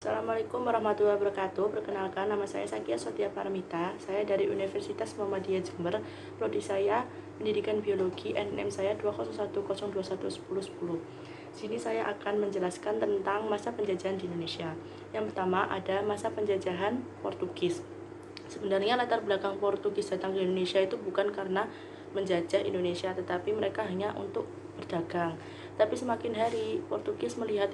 Assalamualaikum warahmatullahi wabarakatuh. Perkenalkan, nama saya Sakia Sotia Paramita. Saya dari Universitas Muhammadiyah Jember. Prodi saya Pendidikan Biologi, NIM saya 20102111010. Sini saya akan menjelaskan tentang masa penjajahan di Indonesia. Yang pertama ada masa penjajahan Portugis. Sebenarnya latar belakang Portugis datang ke Indonesia itu bukan karena menjajah Indonesia, tetapi mereka hanya untuk berdagang. Tapi semakin hari Portugis melihat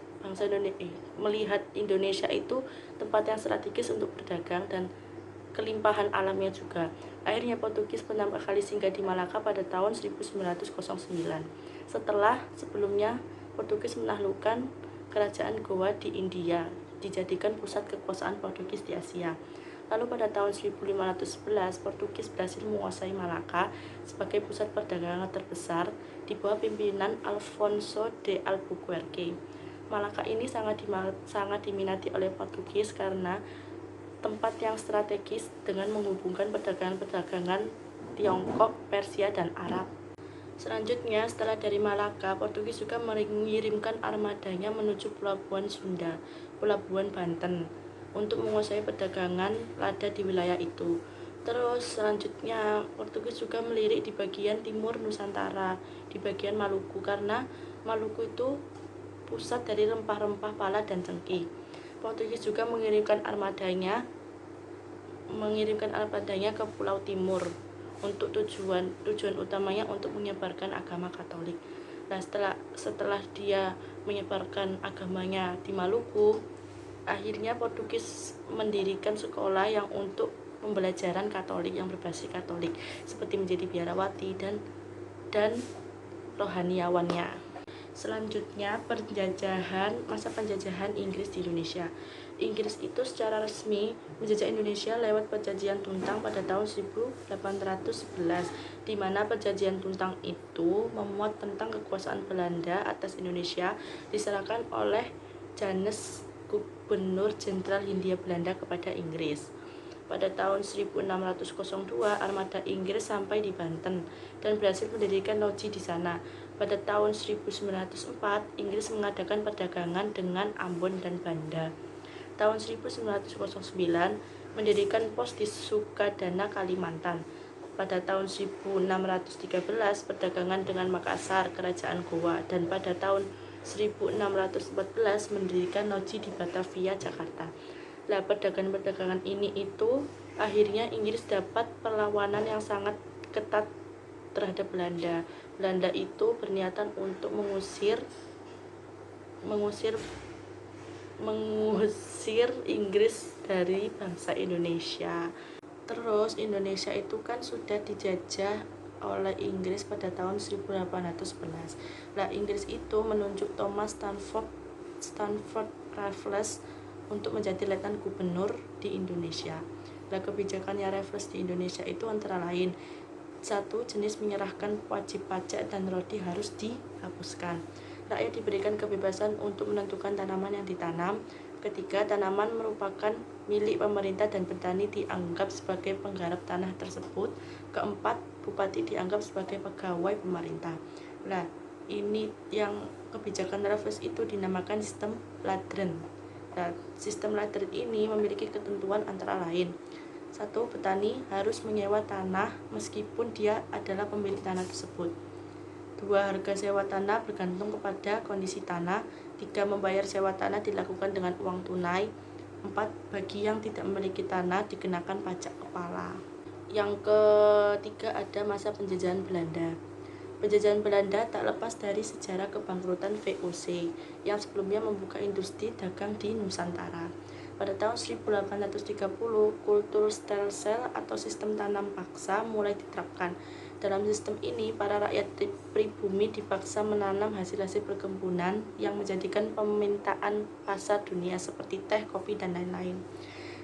Indonesia itu tempat yang strategis untuk berdagang dan kelimpahan alamnya juga. Akhirnya Portugis pertama kali singgah di Malaka pada tahun 1909. Setelah sebelumnya Portugis menaklukkan kerajaan Goa di India, dijadikan pusat kekuasaan Portugis di Asia. Lalu pada tahun 1511, Portugis berhasil menguasai Malaka sebagai pusat perdagangan terbesar di bawah pimpinan Alfonso de Albuquerque. Malaka ini sangat diminati oleh Portugis karena tempat yang strategis dengan menghubungkan perdagangan Tiongkok, Persia, dan Arab. Selanjutnya, setelah dari Malaka, Portugis juga mengirimkan armadanya menuju Pelabuhan Sunda, Pelabuhan Banten, untuk menguasai perdagangan lada di wilayah itu. Terus selanjutnya Portugis juga melirik di bagian timur Nusantara, di bagian Maluku, karena Maluku itu pusat dari rempah-rempah pala dan cengkih. Portugis juga mengirimkan armadanya ke Pulau Timur untuk tujuan utamanya untuk menyebarkan agama Katolik. Nah, setelah dia menyebarkan agamanya di Maluku, akhirnya Portugis mendirikan sekolah yang untuk pembelajaran Katolik yang berbasis Katolik, seperti menjadi biarawati dan rohaniawannya. Selanjutnya, masa penjajahan Inggris di Indonesia. Inggris itu secara resmi menjajah Indonesia lewat Perjanjian Tuntang pada tahun 1811, di mana Perjanjian Tuntang itu memuat tentang kekuasaan Belanda atas Indonesia diserahkan oleh Jannes, Gubernur Jenderal Hindia Belanda, kepada Inggris. Pada tahun 1602, armada Inggris sampai di Banten dan berhasil mendirikan loji di sana. Pada tahun 1904, Inggris mengadakan perdagangan dengan Ambon dan Banda. Tahun 1909, mendirikan pos di Sukadana, Kalimantan. Pada tahun 1613, perdagangan dengan Makassar, Kerajaan Goa, dan pada tahun 1614 mendirikan loji di Batavia, Jakarta. Nah, perdagangan ini itu akhirnya Inggris dapat perlawanan yang sangat ketat terhadap Belanda. Belanda itu berniatan untuk mengusir Inggris dari bangsa Indonesia. Terus Indonesia itu kan sudah dijajah oleh Inggris pada tahun 1811. Nah, Inggris itu menunjuk Thomas Stanford Raffles untuk menjadi letnan gubernur di Indonesia. Nah, kebijakannya Raffles di Indonesia itu antara lain: 1. Jenis menyerahkan wajib pajak dan rodi harus dihapuskan. Rakyat diberikan kebebasan untuk menentukan tanaman yang ditanam. Ketiga, tanaman merupakan milik pemerintah dan petani dianggap sebagai penggarap tanah tersebut. Keempat, bupati dianggap sebagai pegawai pemerintah. Nah, ini yang kebijakan Raffles itu dinamakan sistem Ladren. Nah, sistem Ladren ini memiliki ketentuan antara lain: 1. Petani harus menyewa tanah meskipun dia adalah pemilik tanah tersebut. 2. Harga sewa tanah bergantung kepada kondisi tanah. 3. Membayar sewa tanah dilakukan dengan uang tunai. 4. Bagi yang tidak memiliki tanah dikenakan pajak kepala. Yang ketiga ada masa penjajahan Belanda. Penjajahan Belanda tak lepas dari sejarah kebangkrutan VOC yang sebelumnya membuka industri dagang di Nusantara. Pada tahun 1830, kultur stelsel atau sistem tanam paksa mulai diterapkan. Dalam sistem ini, para rakyat pribumi dipaksa menanam hasil-hasil perkebunan yang menjadikan permintaan pasar dunia seperti teh, kopi, dan lain-lain.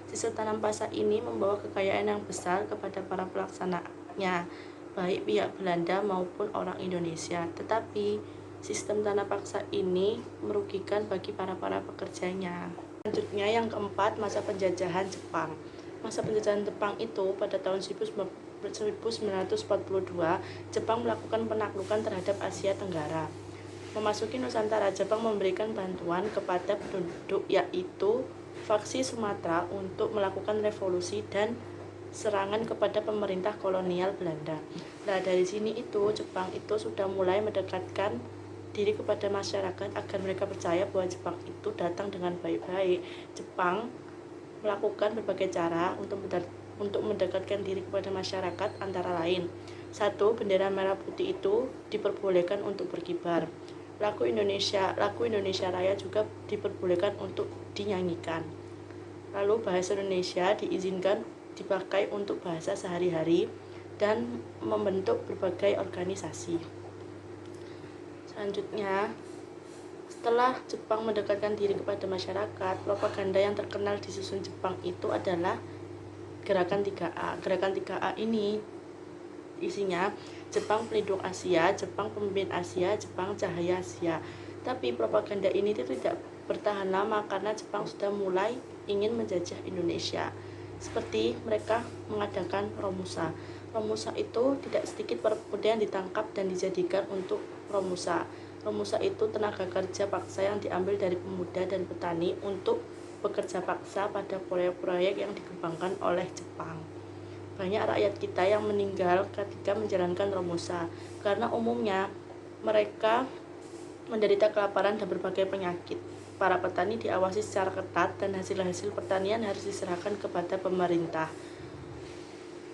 Sistem tanam paksa ini membawa kekayaan yang besar kepada para pelaksananya, baik pihak Belanda maupun orang Indonesia. Tetapi sistem tanam paksa ini merugikan bagi para pekerjanya. Selanjutnya yang keempat, masa penjajahan Jepang. Masa penjajahan Jepang itu pada tahun 1942, Jepang melakukan penaklukan terhadap Asia Tenggara. Memasuki Nusantara, Jepang memberikan bantuan kepada penduduk, yaitu faksi Sumatera untuk melakukan revolusi dan serangan kepada pemerintah kolonial Belanda. Nah, dari sini itu Jepang itu sudah mulai mendekatkan diri kepada masyarakat agar mereka percaya bahwa Jepang itu datang dengan baik-baik. Jepang melakukan berbagai cara untuk mendekatkan diri kepada masyarakat, antara lain: 1. Bendera merah putih itu diperbolehkan untuk berkibar. Lagu Indonesia Raya juga diperbolehkan untuk dinyanyikan. Lalu bahasa Indonesia diizinkan dipakai untuk bahasa sehari-hari dan membentuk berbagai organisasi. Selanjutnya, setelah Jepang mendekatkan diri kepada masyarakat, propaganda yang terkenal disusun Jepang itu adalah Gerakan 3A. Gerakan 3A ini isinya Jepang pelindung Asia, Jepang pemimpin Asia, Jepang cahaya Asia. Tapi propaganda ini tidak bertahan lama karena Jepang sudah mulai ingin menjajah Indonesia. Seperti mereka mengadakan Romusa. Romusa itu tidak sedikit pemuda yang ditangkap dan dijadikan untuk Romusa. Romusa itu tenaga kerja paksa yang diambil dari pemuda dan petani untuk bekerja paksa pada proyek-proyek yang dikembangkan oleh Jepang. Banyak rakyat kita yang meninggal ketika menjalankan Romusa karena umumnya mereka menderita kelaparan dan berbagai penyakit. Para petani diawasi secara ketat dan hasil-hasil pertanian harus diserahkan kepada pemerintah.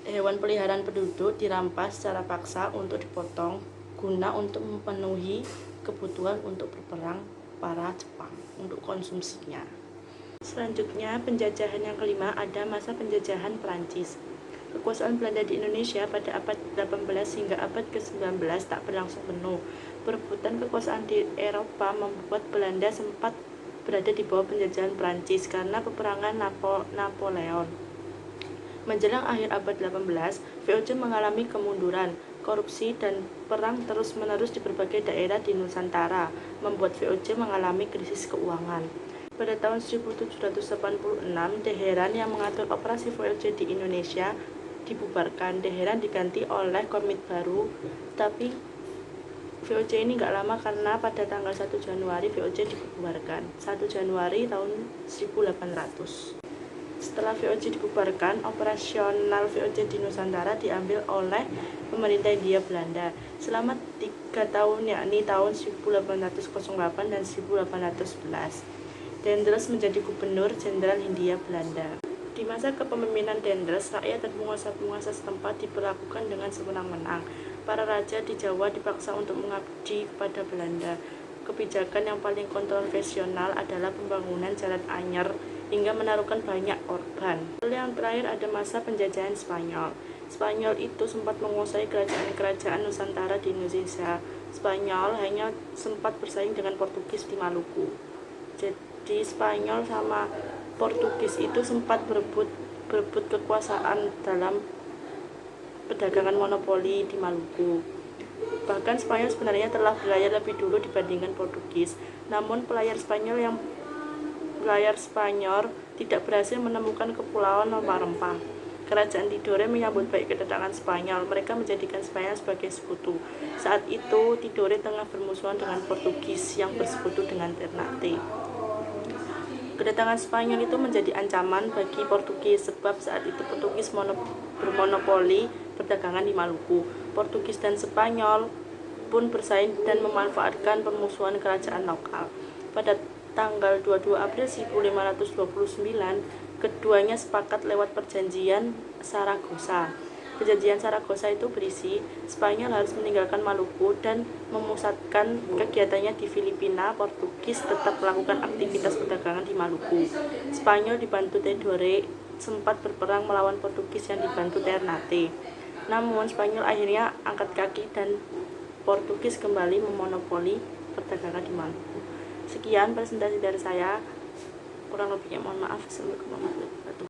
Hewan peliharaan penduduk dirampas secara paksa untuk dipotong guna untuk memenuhi kebutuhan untuk berperang para Jepang untuk konsumsinya. Selanjutnya, penjajahan yang kelima ada masa penjajahan Prancis. Kekuasaan Belanda di Indonesia pada abad 18 hingga abad ke-19 tak berlangsung penuh. Perebutan kekuasaan di Eropa membuat Belanda sempat berada di bawah penjajahan Prancis karena peperangan Napoleon. Menjelang akhir abad 18, VOC mengalami kemunduran, korupsi, dan perang terus-menerus di berbagai daerah di Nusantara, membuat VOC mengalami krisis keuangan. Pada tahun 1786, Teheran yang mengatur operasi VOC di Indonesia dibubarkan. Teheran diganti oleh Komit baru, tapi VOC ini nggak lama karena pada tanggal 1 Januari VOC dibubarkan. 1 Januari tahun 1800. Setelah VOC dibubarkan, operasional VOC di Nusantara diambil oleh pemerintah Hindia Belanda selama 3 tahun, yakni tahun 1808 dan 1811. Dendels menjadi gubernur jenderal Hindia Belanda. Di masa kepemimpinan Dendels, rakyat dan penguasa-penguasa setempat diperlakukan dengan sewenang-wenang. Para raja di Jawa dipaksa untuk mengabdi kepada Belanda. Kebijakan yang paling kontroversial adalah pembangunan jalan anyar hingga menaruhkan banyak korban. Lalu yang terakhir ada masa penjajahan Spanyol. Spanyol itu sempat menguasai kerajaan-kerajaan Nusantara di Indonesia. Spanyol hanya sempat bersaing dengan Portugis di Maluku. Jadi Spanyol sama Portugis itu sempat berebut kekuasaan dalam perdagangan monopoli di Maluku. Bahkan Spanyol sebenarnya telah berlayar lebih dulu dibandingkan Portugis. Namun pelayar Spanyol tidak berhasil menemukan kepulauan rempah-rempah. Kerajaan Tidore menyambut baik kedatangan Spanyol. Mereka menjadikan Spanyol sebagai sekutu. Saat itu Tidore tengah bermusuhan dengan Portugis yang bersekutu dengan Ternate. Kedatangan Spanyol itu menjadi ancaman bagi Portugis sebab saat itu Portugis bermonopoli perdagangan di Maluku. Portugis dan Spanyol pun bersaing dan memanfaatkan permusuhan kerajaan lokal. Pada tanggal 22 April 1529, keduanya sepakat lewat perjanjian Saragossa. Perjanjian Saragossa itu berisi Spanyol harus meninggalkan Maluku dan memusatkan kegiatannya di Filipina. Portugis tetap melakukan aktivitas perdagangan di Maluku. Spanyol dibantu Tidore sempat berperang melawan Portugis yang dibantu Ternate. Namun Spanyol akhirnya angkat kaki dan Portugis kembali memonopoli perdagangan di Maluku. Sekian presentasi dari saya. Kurang lebihnya mohon maaf. Assalamualaikum warahmatullahi wabarakatuh.